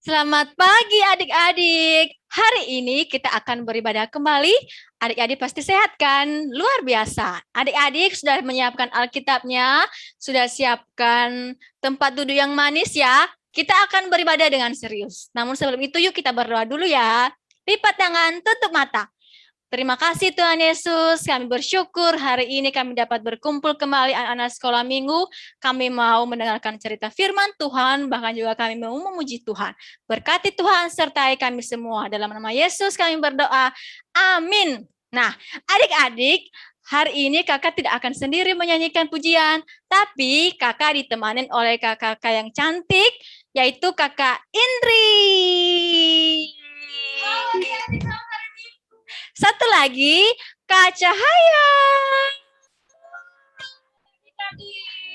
Selamat pagi adik-adik. Hari ini kita akan beribadah kembali. Adik-adik pasti sehat kan? Luar biasa. Adik-adik sudah menyiapkan Alkitabnya, sudah siapkan tempat duduk yang manis ya. Kita akan beribadah dengan serius. Namun sebelum itu yuk kita berdoa dulu ya. Lipat tangan, tutup mata. Terima kasih Tuhan Yesus, kami bersyukur hari ini kami dapat berkumpul kembali anak-anak sekolah minggu. Kami mau mendengarkan cerita firman Tuhan, bahkan juga kami mau memuji Tuhan. Berkati Tuhan sertai kami semua. Dalam nama Yesus kami berdoa. Amin. Nah, adik-adik, hari ini kakak tidak akan sendiri menyanyikan pujian, tapi kakak ditemani oleh kakak yang cantik, yaitu kakak Indri. Satu lagi, Kak Cahaya.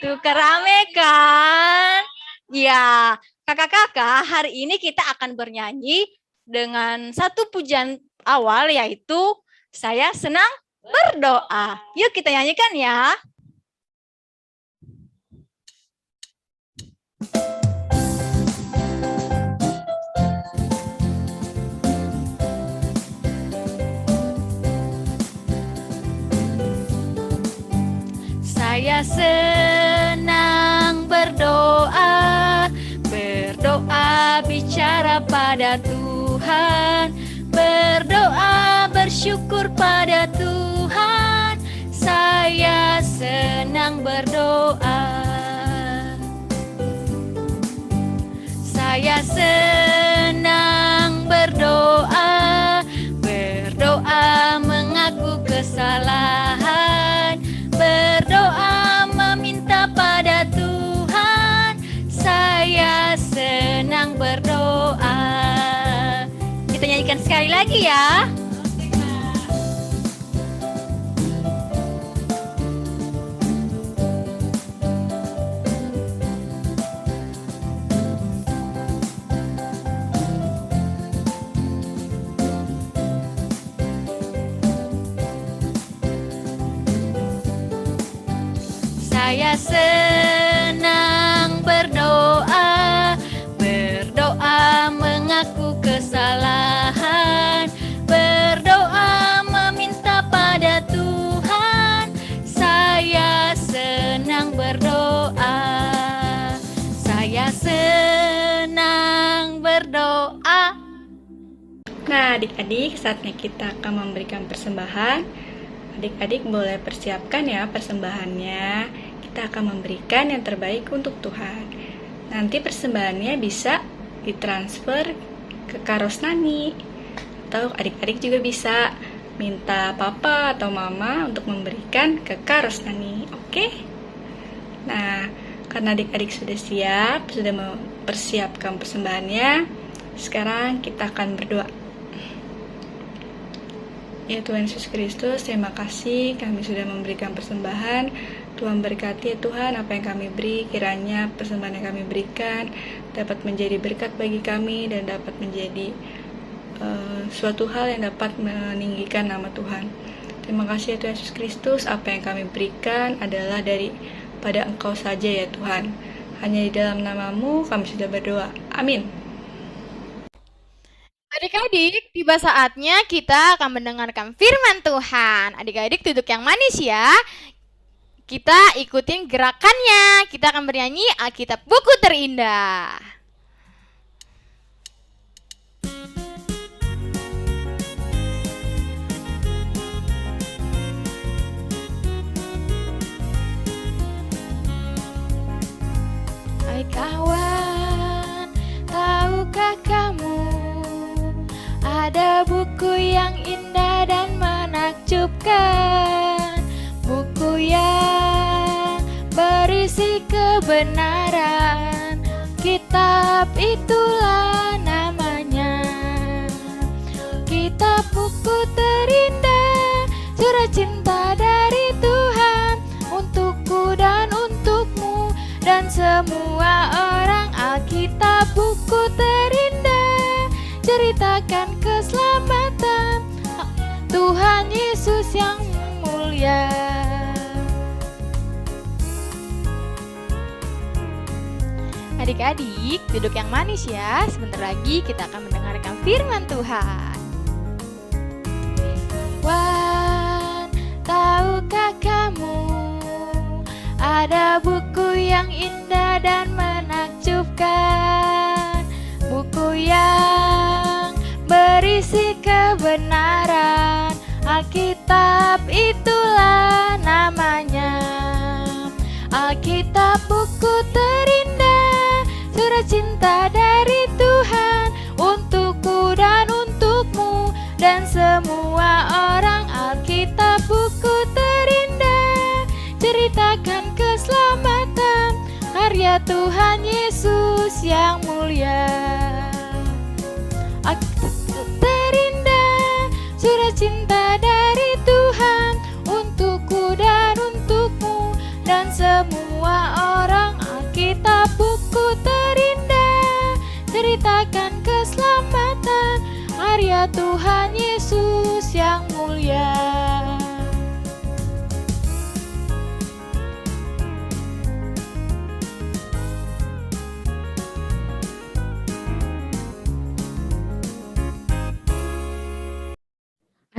Tuh kerame kan? Ya, kakak-kakak, hari ini kita akan bernyanyi dengan satu pujian awal, yaitu Saya Senang Berdoa. Yuk kita nyanyikan ya. Saya senang berdoa, berdoa bicara pada Tuhan, berdoa bersyukur pada Tuhan. Saya senang berdoa. Saya senang berdoa, berdoa mengaku kesalahan, berdoa meminta pada Tuhan. Saya senang berdoa. Kita nyanyikan sekali lagi ya. Saya senang berdoa, berdoa mengaku kesalahan, berdoa meminta pada Tuhan. Saya senang berdoa, saya senang berdoa. Nah, adik-adik, saatnya kita akan memberikan persembahan. Adik-adik boleh persiapkan ya persembahannya. Kita akan memberikan yang terbaik untuk Tuhan. Nanti persembahannya bisa ditransfer ke Karosnani, atau adik-adik juga bisa minta papa atau mama untuk memberikan ke Karosnani. Oke? Nah, karena adik-adik sudah siap, sudah mempersiapkan persembahannya, sekarang kita akan berdoa. Ya Tuhan Yesus Kristus, terima kasih kami sudah memberikan persembahan. Tuhan berkati ya Tuhan apa yang kami beri, kiranya persembahan yang kami berikan dapat menjadi berkat bagi kami dan dapat menjadi suatu hal yang dapat meninggikan nama Tuhan. Terima kasih ya Tuhan Yesus Kristus, apa yang kami berikan adalah daripada Engkau saja ya Tuhan. Hanya di dalam nama-Mu kami sudah berdoa. Amin. Adik-adik, tiba saatnya kita akan mendengarkan firman Tuhan. Adik-adik duduk yang manis ya. Kita ikutin gerakannya. Kita akan bernyanyi Alkitab Buku Terindah. Hai kawan, tahukah kamu ada buku yang indah dan menakjubkan, buku yang berisi kebenaran, kitab itulah namanya. Kitab Buku Terindah, surat cinta dari Tuhan untukku dan untukmu dan semua orang. Alkitab Buku Terindah ceritakan keselamatan Tuhan Yesus yang mulia. Adik-adik, duduk yang manis ya. Sebentar lagi kita akan mendengarkan firman Tuhan. Wan, tahukah kamu ada buku yang indah dan menakjubkan, buku yang berisi kebenaran, Alkitab itulah namanya. Alkitab buku terindah, surat cinta dari Tuhan untukku dan untukmu dan semua orang. Alkitab buku terindah, ceritakan keselamatan karya Tuhan Yesus yang mulia. Alkitab terindah, surat cinta dari Tuhan untukku dan untukmu dan semua orang. Alkitab buku terindah, ceritakan keselamatan karya Tuhan Yesus yang mulia.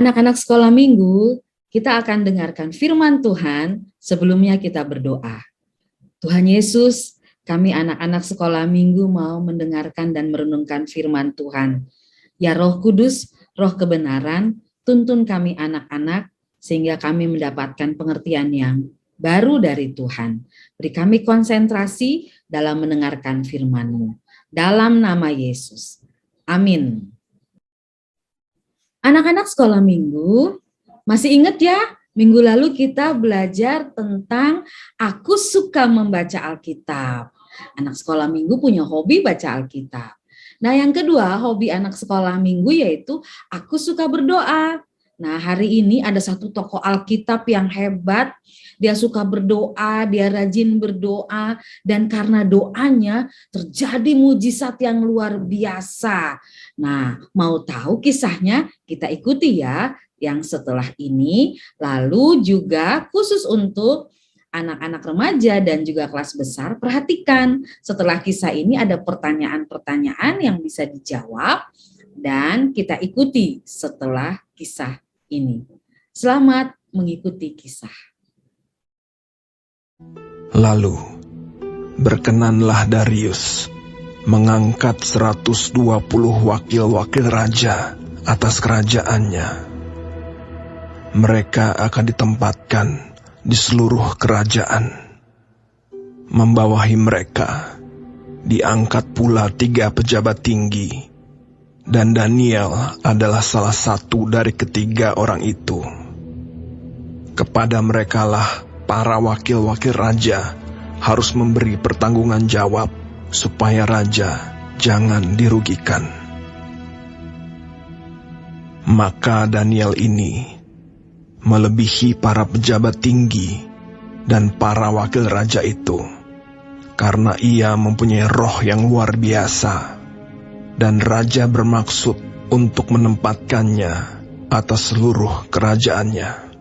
Anak-anak sekolah minggu, kita akan dengarkan firman Tuhan. Sebelumnya kita berdoa. Tuhan Yesus, kami anak-anak sekolah minggu mau mendengarkan dan merenungkan firman Tuhan. Ya Roh Kudus, Roh kebenaran, tuntun kami anak-anak sehingga kami mendapatkan pengertian yang baru dari Tuhan. Beri kami konsentrasi dalam mendengarkan firman-Mu. Dalam nama Yesus. Amin. Anak-anak sekolah minggu, masih ingat ya? Minggu lalu kita belajar tentang aku suka membaca Alkitab. Anak sekolah minggu punya hobi baca Alkitab. Nah, yang kedua, hobi anak sekolah minggu yaitu aku suka berdoa. Nah, hari ini ada satu tokoh Alkitab yang hebat. Dia suka berdoa, dia rajin berdoa, dan karena doanya terjadi mujizat yang luar biasa. Nah, mau tahu kisahnya? Kita ikuti ya yang setelah ini. Lalu juga khusus untuk anak-anak remaja dan juga kelas besar, perhatikan setelah kisah ini ada pertanyaan-pertanyaan yang bisa dijawab dan kita ikuti setelah kisah ini. Selamat mengikuti kisah. Lalu, berkenanlah Darius mengangkat 120 wakil-wakil raja atas kerajaannya. Mereka akan ditempatkan di seluruh kerajaan. Membawahi mereka, diangkat pula 3 pejabat tinggi, dan Daniel adalah salah satu dari ketiga orang itu. Kepada merekalah para wakil-wakil raja harus memberi pertanggungan jawab supaya raja jangan dirugikan. Maka Daniel ini melebihi para pejabat tinggi dan para wakil raja itu, karena ia mempunyai roh yang luar biasa, dan raja bermaksud untuk menempatkannya atas seluruh kerajaannya.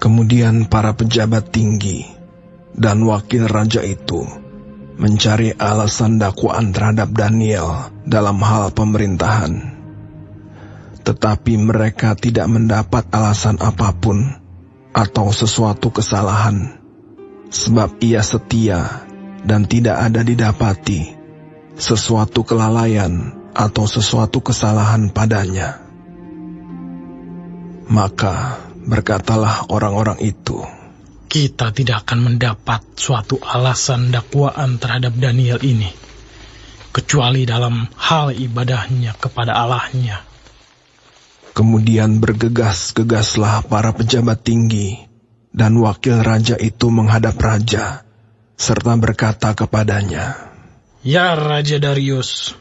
Kemudian para pejabat tinggi dan wakil raja itu mencari alasan dakwaan terhadap Daniel dalam hal pemerintahan. Tetapi mereka tidak mendapat alasan apapun atau sesuatu kesalahan, sebab ia setia dan tidak ada didapati sesuatu kelalaian atau sesuatu kesalahan padanya. Maka berkatalah orang-orang itu, kita tidak akan mendapat suatu alasan dakwaan terhadap Daniel ini, kecuali dalam hal ibadahnya kepada Allahnya. Kemudian bergegas-gegaslah para pejabat tinggi dan wakil raja itu menghadap raja, serta berkata kepadanya, Ya Raja Darius,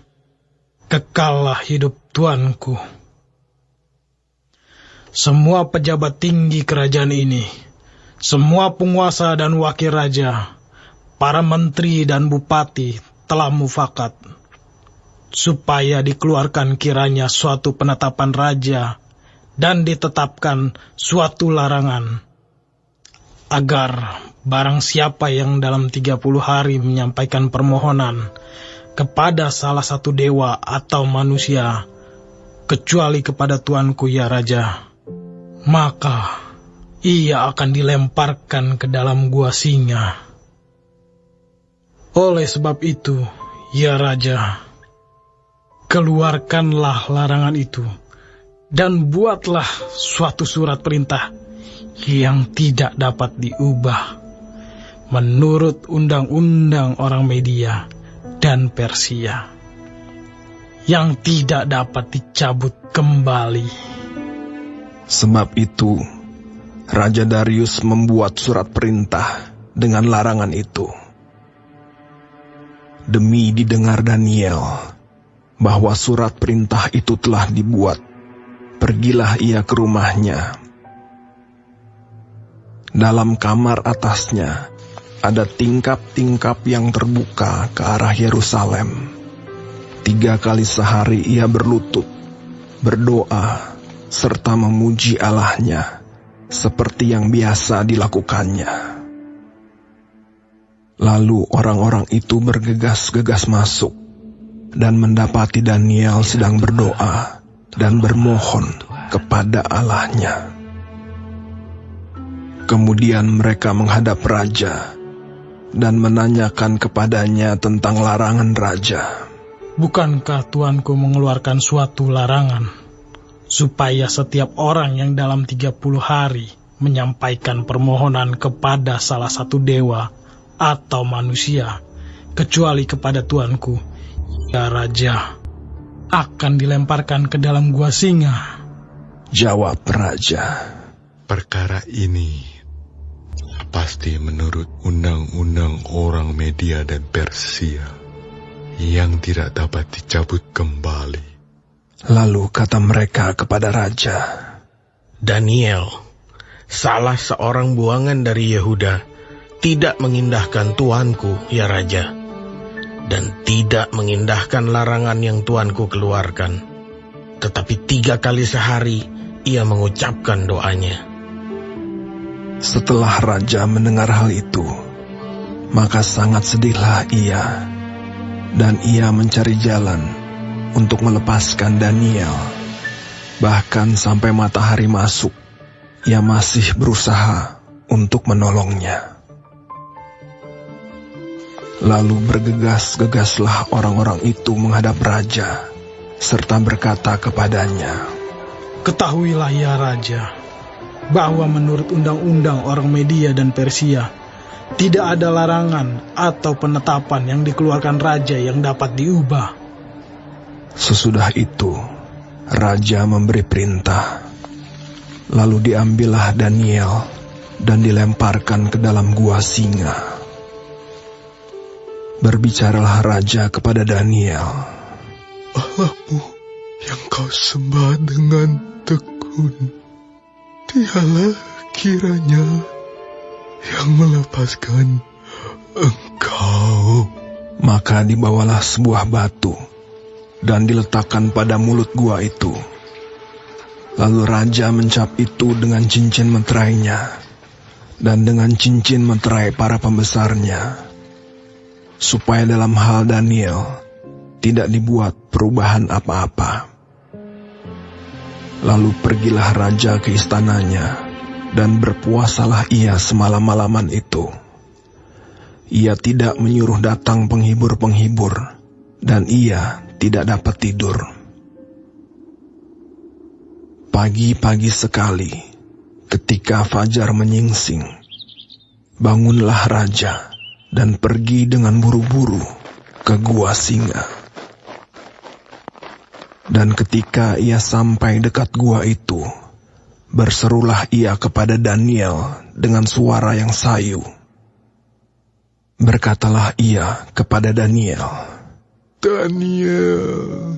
kekallah hidup tuanku. Semua pejabat tinggi kerajaan ini, semua penguasa dan wakil raja, para menteri dan bupati telah mufakat, supaya dikeluarkan kiranya suatu penetapan raja dan ditetapkan suatu larangan, agar barang siapa yang dalam 30 hari menyampaikan permohonan kepada salah satu dewa atau manusia, kecuali kepada Tuanku ya Raja, maka ia akan dilemparkan ke dalam gua singa. Oleh sebab itu, ya Raja, keluarkanlah larangan itu dan buatlah suatu surat perintah yang tidak dapat diubah menurut undang-undang orang Media dan Persia, yang tidak dapat dicabut kembali. Sebab itu, Raja Darius membuat surat perintah dengan larangan itu. Demi didengar Daniel bahwa surat perintah itu telah dibuat, pergilah ia ke rumahnya. Dalam kamar atasnya ada tingkap-tingkap yang terbuka ke arah Yerusalem. 3 kali sehari ia berlutut, berdoa, serta memuji Allahnya, seperti yang biasa dilakukannya. Lalu orang-orang itu bergegas-gegas masuk dan mendapati Daniel sedang berdoa dan bermohon kepada Allahnya. Kemudian mereka menghadap raja dan menanyakan kepadanya tentang larangan raja. Bukankah Tuanku mengeluarkan suatu larangan supaya setiap orang yang dalam 30 hari menyampaikan permohonan kepada salah satu dewa atau manusia, kecuali kepada Tuanku ya Raja, akan dilemparkan ke dalam gua singa? Jawab raja, perkara ini pasti menurut undang-undang orang Media dan Persia yang tidak dapat dicabut kembali. Lalu kata mereka kepada raja, Daniel, salah seorang buangan dari Yehuda, tidak mengindahkan Tuanku ya Raja, dan tidak mengindahkan larangan yang Tuanku keluarkan. Tetapi 3 kali sehari ia mengucapkan doanya. Setelah raja mendengar hal itu, maka sangat sedihlah ia, dan ia mencari jalan untuk melepaskan Daniel. Bahkan sampai matahari masuk, ia masih berusaha untuk menolongnya. Lalu bergegas-gegaslah orang-orang itu menghadap raja, serta berkata kepadanya, Ketahuilah ya Raja, bahwa menurut undang-undang orang Media dan Persia, tidak ada larangan atau penetapan yang dikeluarkan raja yang dapat diubah. Sesudah itu, raja memberi perintah. Lalu diambillah Daniel dan dilemparkan ke dalam gua singa. Berbicaralah raja kepada Daniel, Allahmu yang kau sembah dengan tekun, dialah kiranya yang melepaskan engkau. Maka dibawalah sebuah batu dan diletakkan pada mulut gua itu. Lalu raja mencap itu dengan cincin meterainya dan dengan cincin meterai para pembesarnya, supaya dalam hal Daniel tidak dibuat perubahan apa-apa. Lalu pergilah raja ke istananya, dan berpuasalah ia semalam-malaman itu. Ia tidak menyuruh datang penghibur-penghibur, dan ia tidak dapat tidur. Pagi-pagi sekali, ketika fajar menyingsing, bangunlah raja dan pergi dengan buru-buru ke gua singa. Dan ketika ia sampai dekat gua itu, berserulah ia kepada Daniel dengan suara yang sayu. Berkatalah ia kepada Daniel, Daniel,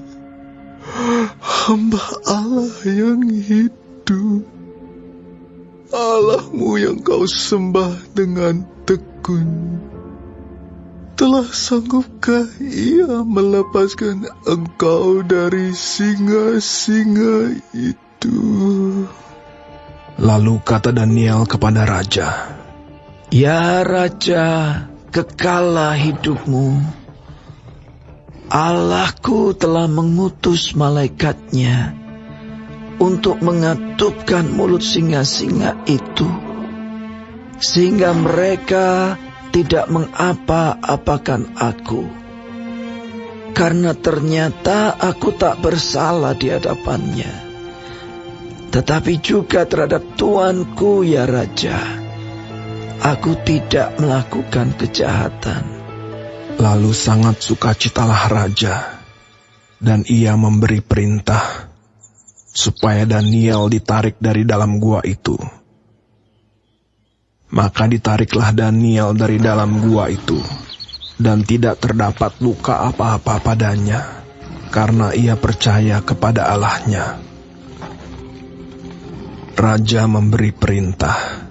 hamba Allah yang hidup, Allahmu yang kau sembah dengan tekun, telah sanggupkah ia melepaskan engkau dari singa-singa itu? Lalu kata Daniel kepada raja, Ya Raja, kekallah hidupmu. Allahku telah mengutus malaikatnya untuk mengatupkan mulut singa-singa itu, sehingga mereka tidak mengapa-apakan aku. Karena ternyata aku tak bersalah di hadapannya, tetapi juga terhadap Tuanku ya Raja, aku tidak melakukan kejahatan. Lalu sangat sukacitalah raja, dan ia memberi perintah supaya Daniel ditarik dari dalam gua itu. Maka ditariklah Daniel dari dalam gua itu, dan tidak terdapat luka apa-apa padanya, karena ia percaya kepada Allahnya. Raja memberi perintah.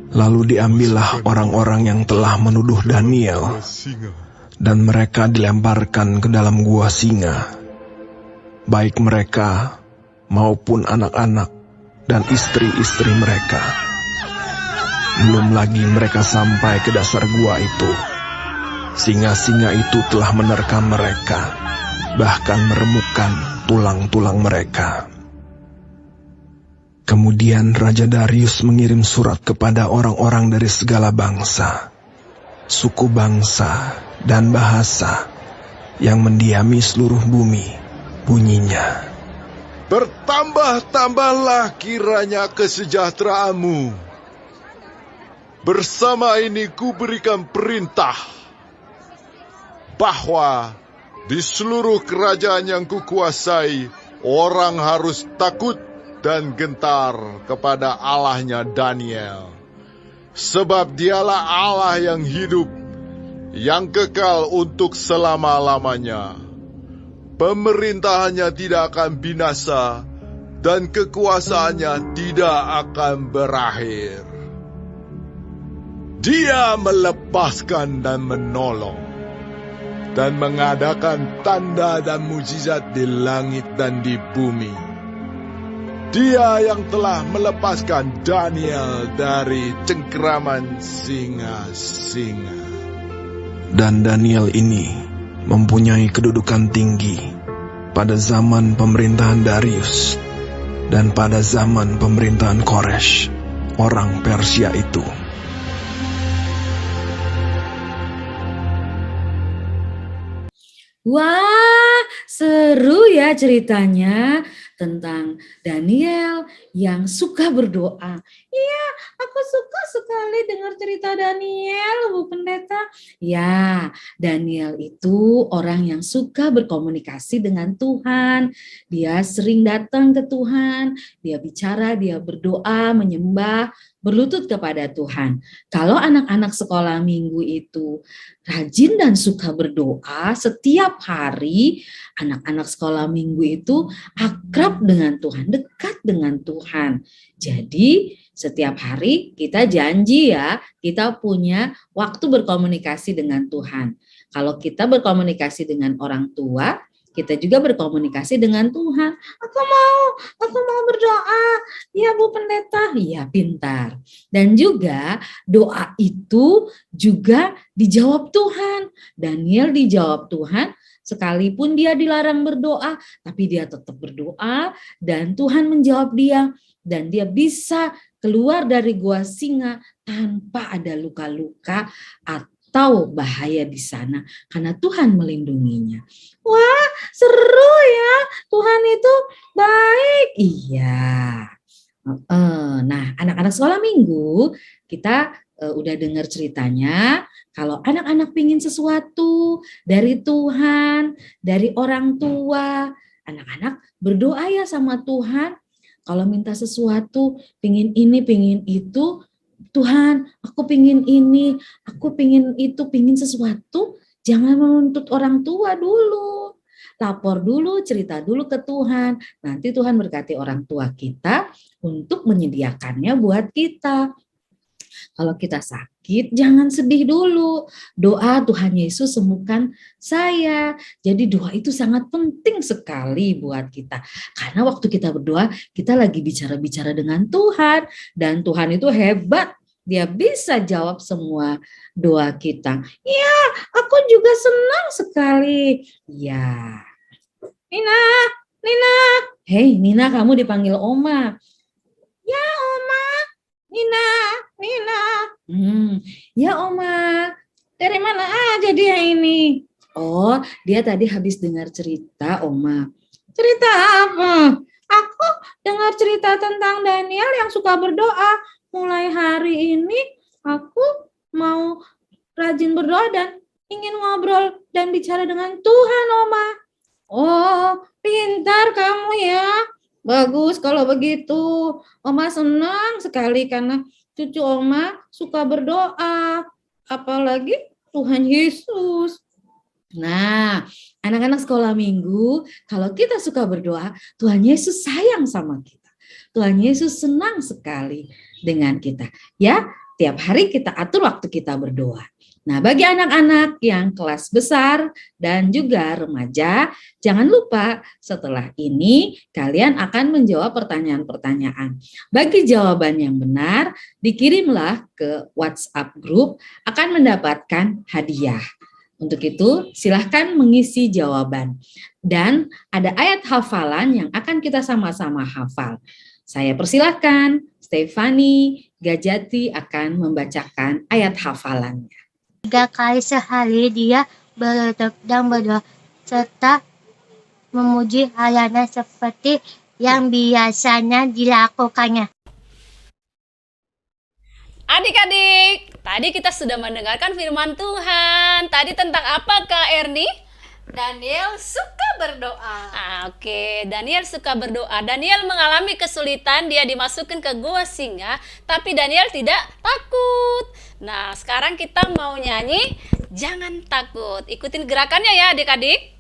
Lalu diambillah orang-orang yang telah menuduh Daniel, dan mereka dilemparkan ke dalam gua singa, baik mereka maupun anak-anak dan istri-istri mereka. Belum lagi mereka sampai ke dasar gua itu, singa-singa itu telah menerkam mereka, bahkan meremukkan tulang-tulang mereka. Kemudian Raja Darius mengirim surat kepada orang-orang dari segala bangsa, suku bangsa, dan bahasa yang mendiami seluruh bumi. Bunyinya, Bertambah-tambahlah kiranya kesejahteraanmu. Bersama ini ku berikan perintah bahwa di seluruh kerajaan yang kukuasai, orang harus takut dan gentar kepada Allahnya Daniel, sebab dialah Allah yang hidup, yang kekal untuk selama-lamanya. Pemerintahannya tidak akan binasa, dan kekuasaannya tidak akan berakhir. Dia melepaskan dan menolong, dan mengadakan tanda dan mujizat di langit dan di bumi. Dia yang telah melepaskan Daniel dari cengkeraman singa-singa. dan Daniel ini mempunyai kedudukan tinggi pada zaman pemerintahan Darius dan pada zaman pemerintahan Koresh, orang Persia itu. Wah, seru ya ceritanya tentang Daniel yang suka berdoa. Iya, aku suka sekali dengar cerita Daniel, Bu Pendeta. Ya, Daniel itu orang yang suka berkomunikasi dengan Tuhan. Dia sering datang ke Tuhan, dia bicara, dia berdoa, menyembah, berlutut kepada Tuhan. Kalau anak-anak sekolah minggu itu rajin dan suka berdoa setiap hari, anak-anak sekolah minggu itu akrab dengan Tuhan, dekat dengan Tuhan. Jadi setiap hari kita janji ya, kita punya waktu berkomunikasi dengan Tuhan. Kalau kita berkomunikasi dengan orang tua, kita juga berkomunikasi dengan Tuhan. Aku mau berdoa. Ya Bu Pendeta, ya pintar. Dan juga doa itu juga dijawab Tuhan. Daniel dijawab Tuhan, sekalipun dia dilarang berdoa, tapi dia tetap berdoa dan Tuhan menjawab dia. Dan dia bisa keluar dari gua singa tanpa ada luka-luka atau bahaya di sana karena Tuhan melindunginya. Wah, seru ya. Tuhan itu baik. Iya. Nah, anak-anak sekolah minggu, kita udah dengar ceritanya. Kalau anak-anak pingin sesuatu dari Tuhan, dari orang tua, anak-anak berdoa ya sama Tuhan. Kalau minta sesuatu, pingin ini, pingin itu, Tuhan, aku pingin ini, aku pingin itu, pingin sesuatu, jangan menuntut orang tua dulu. Lapor dulu, cerita dulu ke Tuhan. Nanti Tuhan berkati orang tua kita untuk menyediakannya buat kita. Kalau kita sakit, jangan sedih dulu. Doa Tuhan Yesus sembuhkan saya. Jadi doa itu sangat penting sekali buat kita. Karena waktu kita berdoa, kita lagi bicara-bicara dengan Tuhan. Dan Tuhan itu hebat. Dia bisa jawab semua doa kita. Ya, aku juga senang sekali. Ya. Nina, Nina. Hei, Nina, kamu dipanggil Oma. Ya, Oma. Nina, Nina. Ya, Oma. Dari mana aja dia ini? Oh, dia tadi habis dengar cerita, Oma. Cerita apa? Aku dengar cerita tentang Daniel yang suka berdoa. Mulai hari ini aku mau rajin berdoa dan ingin ngobrol dan bicara dengan Tuhan, Oma. Oh, pintar kamu ya. Bagus kalau begitu. Oma senang sekali karena cucu Oma suka berdoa. Apalagi Tuhan Yesus. Nah, anak-anak sekolah minggu, kalau kita suka berdoa, Tuhan Yesus sayang sama kita. Tuhan Yesus senang sekali dengan kita. Ya, tiap hari kita atur waktu kita berdoa. Nah, bagi anak-anak yang kelas besar dan juga remaja, jangan lupa setelah ini kalian akan menjawab pertanyaan-pertanyaan. Bagi jawaban yang benar, dikirimlah ke WhatsApp grup, akan mendapatkan hadiah. Untuk itu, silahkan mengisi jawaban. Dan ada ayat hafalan yang akan kita sama-sama hafal. Saya persilahkan, Stefani Gajati akan membacakan ayat hafalannya. 3 kali sehari dia berdoa dan berdoa, serta memuji Allahnya seperti yang biasanya dilakukannya. Adik-adik, tadi kita sudah mendengarkan firman Tuhan. Tadi tentang apa, Kak Erni? Daniel suka berdoa. Oke, Daniel suka berdoa. Daniel mengalami kesulitan, dia dimasukkan ke gua singa, tapi Daniel tidak takut. Nah, sekarang kita mau nyanyi Jangan Takut. Ikutin gerakannya ya, adik-adik.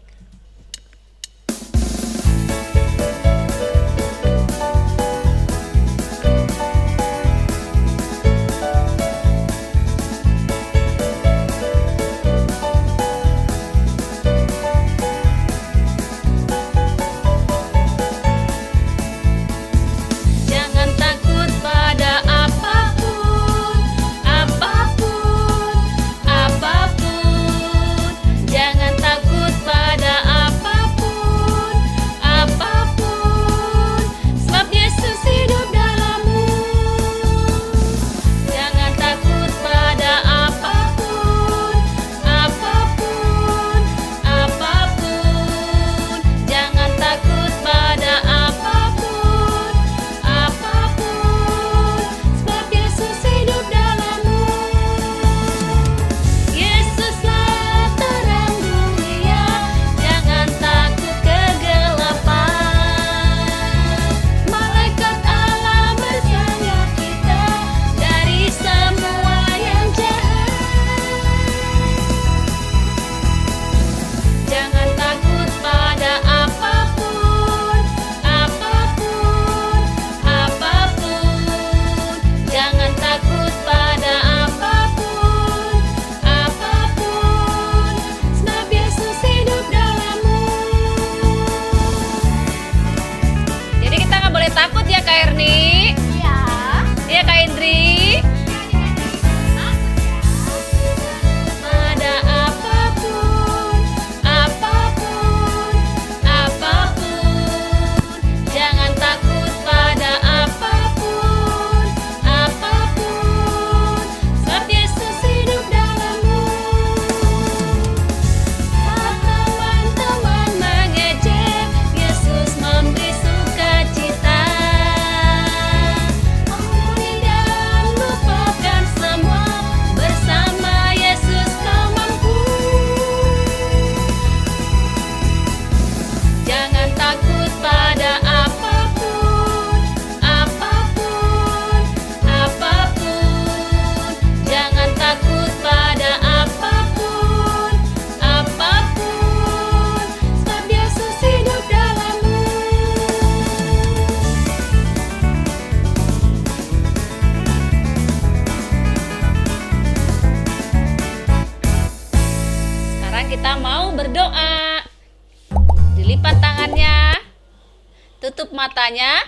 Tutup matanya,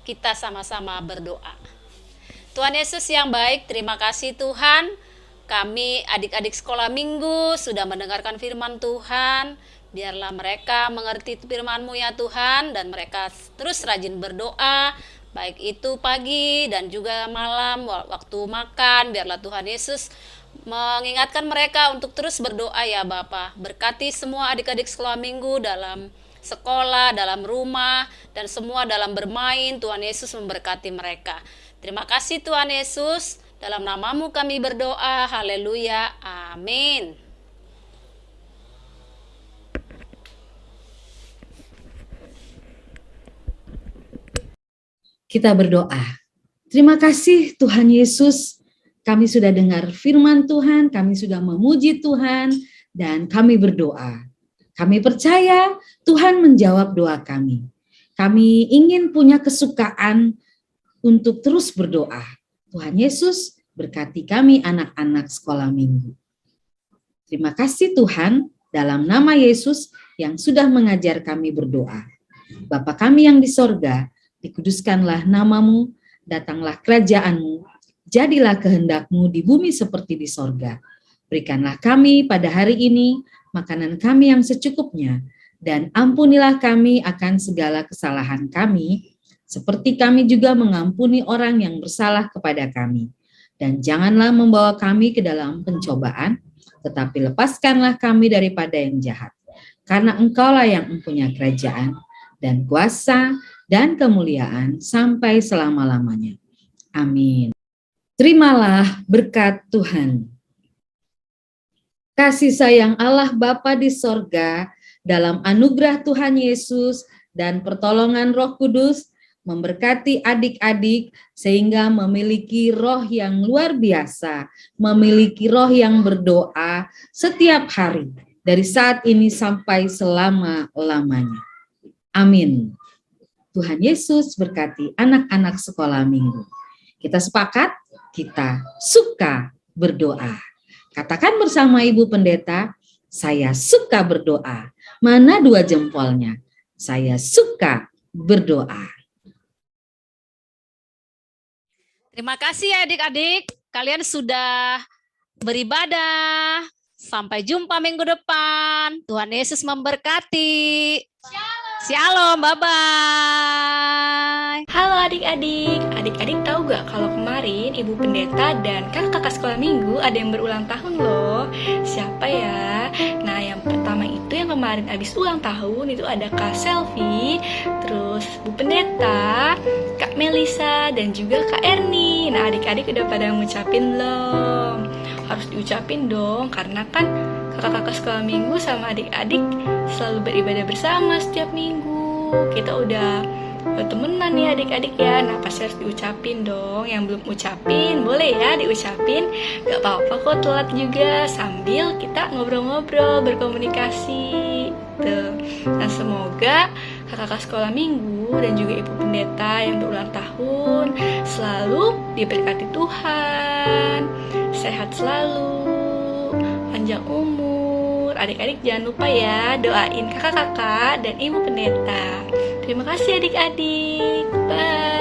kita sama-sama berdoa. Tuhan Yesus yang baik, terima kasih Tuhan. Kami adik-adik sekolah minggu sudah mendengarkan firman Tuhan. Biarlah mereka mengerti firman-Mu ya Tuhan, dan mereka terus rajin berdoa, baik itu pagi dan juga malam waktu makan. Biarlah Tuhan Yesus mengingatkan mereka untuk terus berdoa ya Bapa. Berkati semua adik-adik sekolah minggu dalam sekolah, dalam rumah, dan semua dalam bermain. Tuhan Yesus memberkati mereka. Terima kasih Tuhan Yesus. Dalam nama-Mu kami berdoa. Haleluya. Amin. Kita berdoa. Terima kasih Tuhan Yesus. Kami sudah dengar firman Tuhan, kami sudah memuji Tuhan, dan kami berdoa. Kami percaya Tuhan menjawab doa kami. Kami ingin punya kesukaan untuk terus berdoa. Tuhan Yesus berkati kami anak-anak sekolah minggu. Terima kasih Tuhan, dalam nama Yesus yang sudah mengajar kami berdoa. Bapa kami yang di sorga, dikuduskanlah nama-Mu, datanglah kerajaan-Mu, jadilah kehendak-Mu di bumi seperti di sorga. Berikanlah kami pada hari ini makanan kami yang secukupnya, dan ampunilah kami akan segala kesalahan kami, seperti kami juga mengampuni orang yang bersalah kepada kami. Dan janganlah membawa kami ke dalam pencobaan, tetapi lepaskanlah kami daripada yang jahat. Karena Engkaulah yang mempunyai kerajaan, dan kuasa, dan kemuliaan sampai selama-lamanya. Amin. Terimalah berkat Tuhan. Kasih sayang Allah Bapa di sorga, dalam anugerah Tuhan Yesus, dan pertolongan Roh Kudus, memberkati adik-adik sehingga memiliki roh yang luar biasa, memiliki roh yang berdoa setiap hari, dari saat ini sampai selama-lamanya. Amin. Tuhan Yesus berkati anak-anak sekolah minggu. Kita sepakat, kita suka berdoa. Katakan bersama Ibu Pendeta, saya suka berdoa. Mana dua jempolnya? Saya suka berdoa. Terima kasih adik-adik, kalian sudah beribadah. Sampai jumpa minggu depan. Tuhan Yesus memberkati. Shalom, bye-bye. Halo adik-adik, adik-adik tahu gak kalau kemarin Ibu Pendeta dan kakak-kakak sekolah minggu ada yang berulang tahun loh. Siapa ya? Nah, yang pertama itu yang kemarin habis ulang tahun itu ada Kak Selvi, terus Bu Pendeta, Kak Melisa, dan juga Kak Erni. Nah, adik-adik udah pada ngucapin belum? Harus diucapin dong, karena kan kakak-kakak sekolah minggu sama adik-adik selalu beribadah bersama setiap minggu. Kita udah temenan nih adik-adik ya. Nah, pasti harus diucapin dong. Yang belum ucapin boleh ya diucapin. Gak apa-apa kok telat juga, sambil kita ngobrol-ngobrol, berkomunikasi tuh. Nah, semoga kakak-kakak sekolah minggu dan juga Ibu Pendeta yang berulang tahun selalu diberkati Tuhan, sehat selalu, panjang umur. Adik-adik jangan lupa ya doain kakak-kakak dan Ibu Pendeta. Terima kasih adik-adik. Bye.